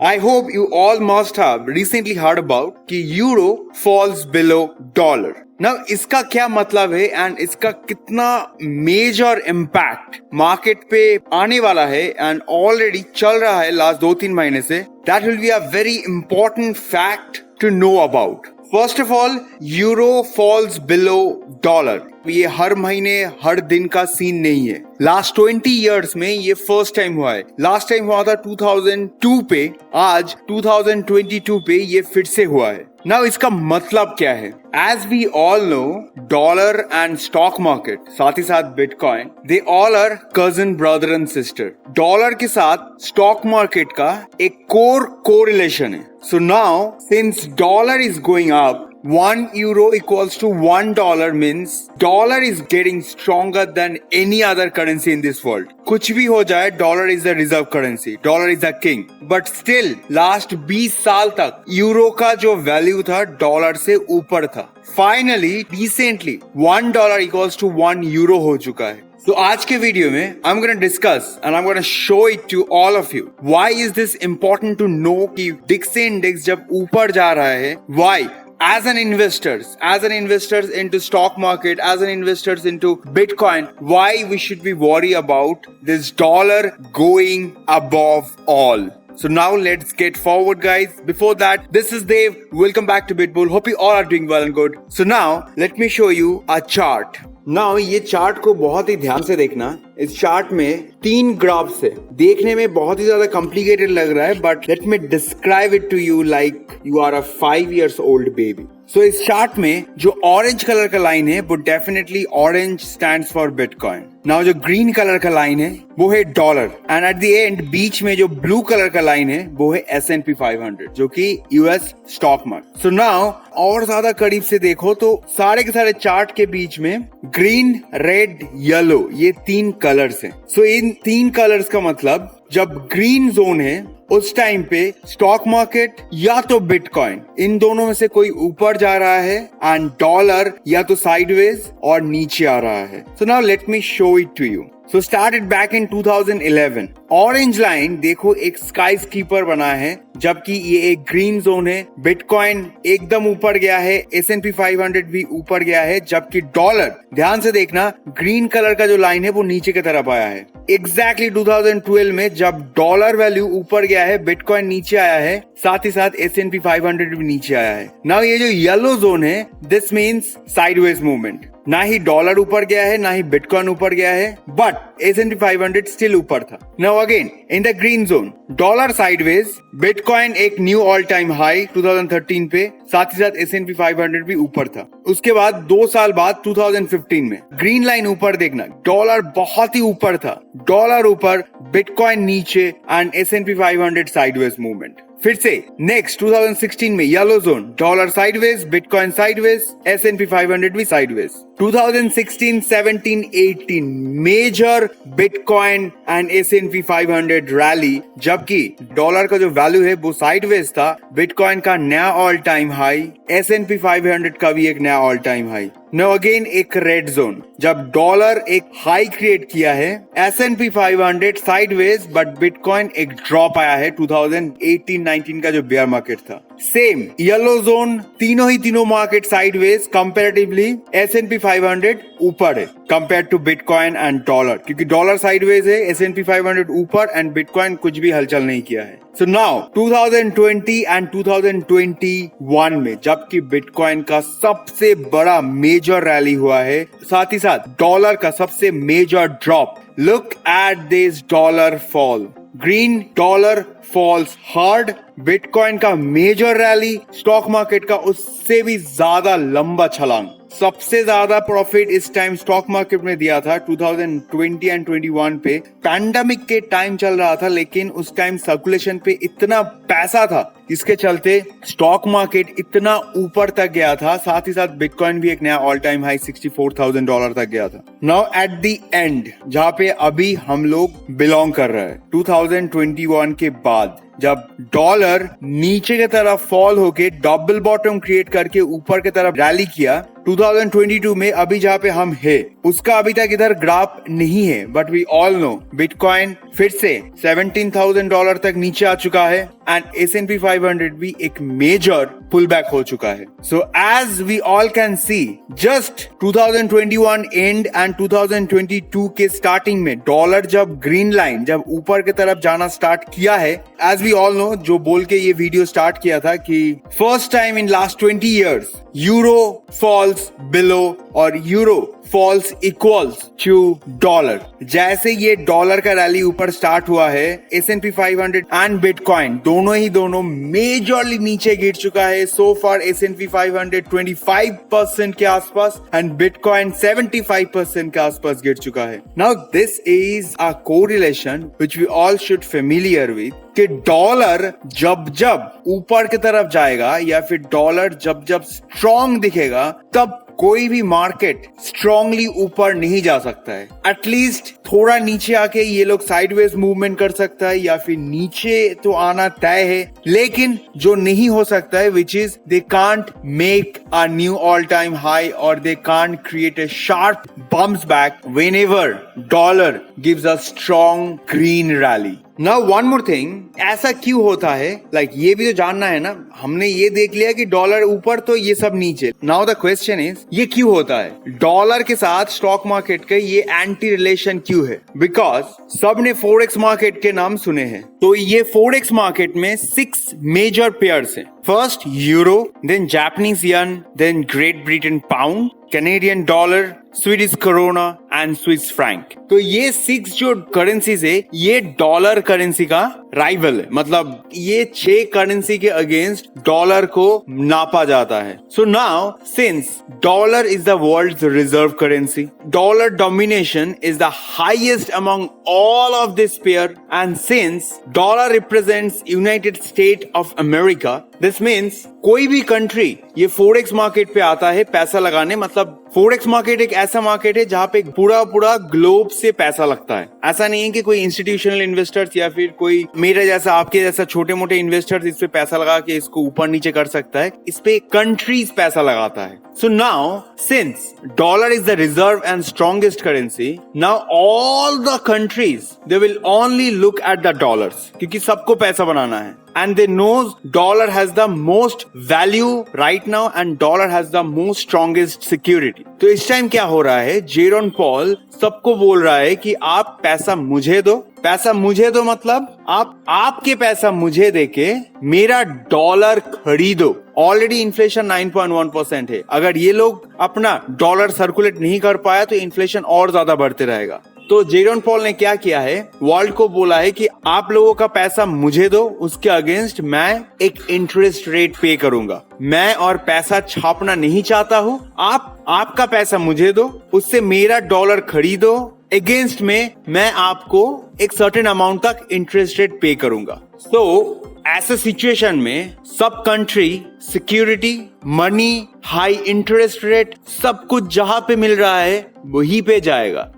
I hope you all must have recently heard about कि euro falls below dollar. Now इसका क्या मतलब है एंड इसका कितना मेजर इम्पैक्ट मार्केट पे आने वाला है एंड ऑलरेडी चल रहा है लास्ट 2-3 महीने से. That will be a very important fact to know about. First of all, euro falls below dollar. ये हर महीने हर दिन का सीन नहीं है. लास्ट 20 इयर्स में ये फर्स्ट टाइम हुआ है. लास्ट टाइम हुआ था 2002 पे, आज 2022 पे ये फिर से हुआ है. नाउ इसका मतलब क्या है? As we all know, dollar and stock market, साथ ही साथ bitcoin, they all are cousin brother and sister. Dollar के साथ स्टॉक मार्केट का एक कोरिलेशन है. So now, since dollar is going up, 1 euro equals to $1 means dollar is getting stronger than any other currency in this world. कुछ भी हो जाए, dollar is the reserve currency. Dollar is the king. But still, last 20 साल तक euro का जो value था dollar से ऊपर था. Finally, recently, $1 equals to 1 euro हो चुका है. तो आज के वीडियो में I'm gonna discuss and I'm gonna show it to all of you. Why is this important to know कि DIX इंडेक्स जब ऊपर जा रहा है, why? As an investors into stock market, as an investors into Bitcoin, why we should be worried about this dollar going above all? So now let's get forward, guys. Before that, this is Dave. Welcome back to BitBull. Hope you all are doing well and good. So now let me show you a chart. Now ये chart को बहुत ही ध्यान से देखना. इस chart में 3 graphs है. देखने में बहुत ही ज्यादा कॉम्प्लिकेटेड लग रहा है, but let me describe it to you like you are a 5 years old baby. So इस चार्ट में जो ऑरेंज कलर का लाइन है वो definitely orange stands for bitcoin. Now जो ग्रीन कलर का लाइन है वो है dollar and at the end बीच में जो ब्लू कलर का लाइन है वो है S&P 500 जो कि US stock market. So now और ज्यादा करीब से देखो तो सारे के सारे चार्ट के बीच में ग्रीन, रेड, येलो ये 3 कलर्स हैं. सो इन 3 कलर्स का मतलब जब ग्रीन जोन है उस टाइम पे स्टॉक मार्केट या तो बिटकॉइन, इन दोनों में से कोई ऊपर जा रहा है एंड डॉलर या तो साइडवेज और नीचे आ रहा है. So now let me show it to you. So started back in 2011. Orange line देखो एक स्काई स्कीपर बना है, जबकि ये एक ग्रीन जोन है. बिटकॉइन एकदम ऊपर गया है, S&P 500 भी ऊपर गया है, जबकि डॉलर, ध्यान से देखना, ग्रीन कलर का जो लाइन है वो नीचे की तरफ आया है. एग्जैक्टली 2012 में जब डॉलर वैल्यू ऊपर गया है, बिटकॉइन नीचे आया है, साथ ही साथ S&P 500 भी नीचे आया है. नाउ ये जो येलो जोन है, दिस मीन्स साइडवेज मूवमेंट. ना ही डॉलर ऊपर गया है, ना ही बिटकॉइन ऊपर गया है, बट S&P 500 स्टिल ऊपर था. Now again in the green zone, dollar sideways, bitcoin एक न्यू ऑल टाइम हाई 2013 पे, साथ ही साथ S&P 500 भी ऊपर था. उसके बाद 2 साल बाद 2015 में ग्रीन लाइन ऊपर देखना, डॉलर बहुत ही ऊपर था, डॉलर ऊपर, बिटकॉइन नीचे एंड S&P 500 साइडवेज मूवमेंट. फिर से नेक्स्ट 2016 में yellow zone, dollar sideways, bitcoin sideways, S&P 500 भी sideways. 2016, 17, 18 major bitcoin and S&P 500 rally, जबकि डॉलर का जो वैल्यू है वो साइडवेज था, बिटकॉइन का नया ऑल टाइम हाई, S&P 500 का भी एक नया all time high. No again एक रेड जोन, जब डॉलर एक हाई क्रिएट किया है, S&P 500 साइडवेज, बट बिटकॉइन एक ड्रॉप आया है 2018-19 का जो बेयर मार्केट था. सेम येलो जोन, तीनों मार्केट साइडवेज, कंपैरेटिवली S&P 500 ऊपर है compare to bitcoin and dollar, क्योंकि डॉलर साइडवेज है, S&P 500 ऊपर एंड बिटकॉइन कुछ भी हलचल नहीं किया है. सो नाउ 2020 एंड 2021 में जबकि बिटकॉइन का सबसे बड़ा मेजर रैली हुआ है, साथ ही साथ डॉलर का सबसे major drop. Look at this dollar fall. Green dollar falls hard, bitcoin का मेजर रैली, स्टॉक मार्केट का उससे भी ज्यादा लंबा छलांग. सबसे ज्यादा प्रॉफिट इस टाइम स्टॉक मार्केट में दिया था 2020 एंड 21 पे. पैंडेमिक के टाइम चल रहा था, लेकिन उस टाइम सर्कुलेशन पे इतना पैसा था, इसके चलते स्टॉक मार्केट इतना ऊपर तक गया था. साथ ही साथ बिटकॉइन भी एक नया ऑल टाइम हाई $64,000 तक गया था. नाउ एट द एंड, जहाँ पे अभी हम लोग बिलोंग कर रहे हैं, 2021 के बाद जब डॉलर नीचे की तरफ फॉल होके डबल बॉटम क्रिएट करके ऊपर की तरफ रैली किया, 2022 में अभी जहाँ पे हम है उसका अभी तक इधर ग्राफ नहीं है, but we all know bitcoin फिर से $17,000 तक नीचे आ चुका है एंड S&P 500 भी एक मेजर पुल बैक हो चुका है. So as we all can see, just 2021 and end 2022 के स्टार्टिंग में डॉलर जब ग्रीन लाइन जब ऊपर की तरफ जाना स्टार्ट किया है, एज वी ऑल नो, जो बोल के ये वीडियो स्टार्ट किया था कि first time in last 20 years euro falls below और euro falls equals to dollar. जैसे ये डॉलर का रैली ऊपर स्टार्ट हुआ है, S&P 500 एंड बिटकॉइन दोनों मेजरली नीचे गिर चुका है. सो फार S&P 500 25% के आसपास एंड बिटकॉइन 75% के आसपास गिर चुका है. Now this is a correlation which we all should familiar with कि डॉलर जब जब ऊपर की तरफ जाएगा या फिर डॉलर जब जब स्ट्रॉन्ग दिखेगा, तब कोई भी मार्केट स्ट्रांगली ऊपर नहीं जा सकता है. एटलीस्ट थोड़ा नीचे आके ये लोग साइडवेज मूवमेंट कर सकता है या फिर नीचे तो आना तय है, लेकिन जो नहीं हो सकता है which is they can't make a new all time high और they can't create a sharp bounce back whenever dollar gives a strong green rally. Now one more thing, ऐसा क्यों होता है? ये भी तो जानना है ना. हमने ये देख लिया कि डॉलर ऊपर तो ये सब नीचे. Now the question is, ये क्यों होता है? डॉलर के साथ स्टॉक मार्केट का ये एंटी रिलेशन क्यों है? Because सबने फोरेक्स मार्केट के नाम सुने हैं. तो ये फोरेक्स मार्केट में 6 मेजर पेयर्स हैं. First euro, then Japanese yen, then Great Britain pound, Canadian dollar, Swedish krona and Swiss franc. तो ये 6 जो करेंसीज है, ये डॉलर करेंसी का राइवल है. मतलब ये 6 करेंसी के अगेंस्ट डॉलर को नापा जाता है. So now since dollar is the world's reserve currency, dollar domination is the highest among all of this pair, and since dollar represents United State of America, this means कोई भी country ये forex market पे आता है पैसा लगाने. मतलब forex market एक ऐसा मार्केट है जहाँ पे पूरा ग्लोब से पैसा लगता है. ऐसा नहीं है कि कोई इंस्टीट्यूशनल इन्वेस्टर्स या फिर कोई मेरे जैसा आपके जैसा छोटे मोटे इन्वेस्टर्स इस पे पैसा लगा के इसको ऊपर नीचे कर सकता है. इस पे कंट्रीज पैसा लगाता है. So now, since dollar is the reserve and strongest currency, now all the countries, they will only look at the dollars, क्योंकि सबको पैसा बनाना है. And they knows dollar has the most value right now and dollar has the most strongest security. तो इस time क्या हो रहा है? जेरोम पॉल सबको बोल रहा है कि आप पैसा मुझे दो. पैसा मुझे दो मतलब आप आपके पैसा मुझे देके मेरा डॉलर खरीदो. ऑलरेडी इन्फ्लेशन 9.1% है. अगर ये लोग अपना डॉलर सर्कुलेट नहीं कर पाया तो इन्फ्लेशन और ज्यादा बढ़ते रहेगा. तो जेरोम पॉल ने क्या किया है? वर्ल्ड को बोला है कि आप लोगों का पैसा मुझे दो, उसके अगेंस्ट मैं एक इंटरेस्ट रेट पे करूंगा. मैं और पैसा छापना नहीं चाहता हूँ. आप आपका पैसा मुझे दो, उससे मेरा डॉलर खरीदो, अगेंस्ट में मैं आपको एक सर्टेन अमाउंट तक इंटरेस्ट रेट पे करूंगा. तो ऐसे सिचुएशन में सब country security, money, high interest rate, सब कुछ जहां पे मिल रहा है वहीं पे जाएगा.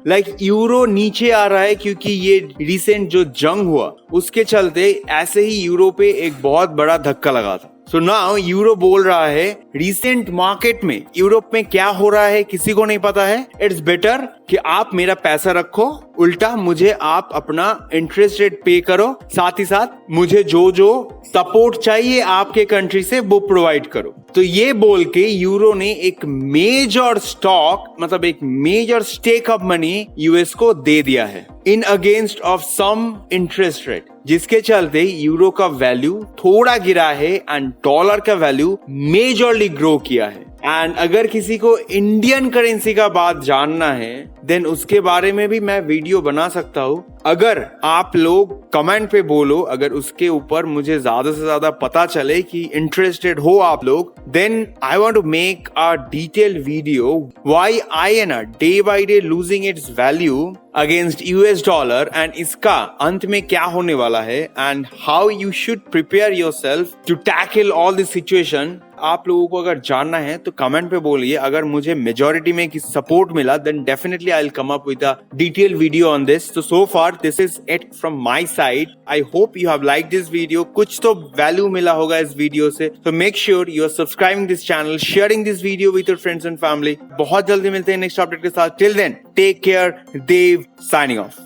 यूरो नीचे आ रहा है क्योंकि ये रिसेंट जो जंग हुआ उसके चलते ऐसे ही यूरो पे एक बहुत बड़ा धक्का लगा था. सो नाउ यूरो बोल रहा है रिसेंट मार्केट में यूरोप में क्या हो रहा है किसी को नहीं पता है. इट्स बेटर कि आप मेरा पैसा रखो, उल्टा मुझे आप अपना इंटरेस्ट रेट पे करो, साथ ही साथ मुझे जो जो सपोर्ट चाहिए आपके कंट्री से वो प्रोवाइड करो. तो ये बोल के यूरो ने एक मेजर स्टॉक मतलब एक major stake of money US को दे दिया है in against of some interest rate, जिसके चलते यूरो का वैल्यू थोड़ा गिरा है एंड डॉलर का वैल्यू मेजरली ग्रो किया है. एंड अगर किसी को इंडियन करेंसी का बात जानना है देन उसके बारे में भी मैं वीडियो बना सकता हूँ. अगर आप लोग कमेंट पे बोलो, अगर उसके ऊपर मुझे ज्यादा से ज्यादा पता चले कि इंटरेस्टेड हो आप लोग, then I want to make a detailed video why INR day by day losing its value against US dollar and इसका अंत में क्या होने वाला है and how you should prepare yourself to tackle all this situation. आप लोगों को अगर जानना है तो कमेंट पे बोलिए. अगर मुझे मेजॉरिटी में की सपोर्ट मिला then definitely I will come up with a detailed video on this. So far this is it from my side. I hope you have like this video. कुछ तो वैल्यू मिला होगा इस वीडियो से. तो make sure you are subscribing this channel, sharing this video with your friends and family. बहुत जल्दी मिलते हैं नेक्स्ट अपडेट के साथ. Till then take care. Dev signing of.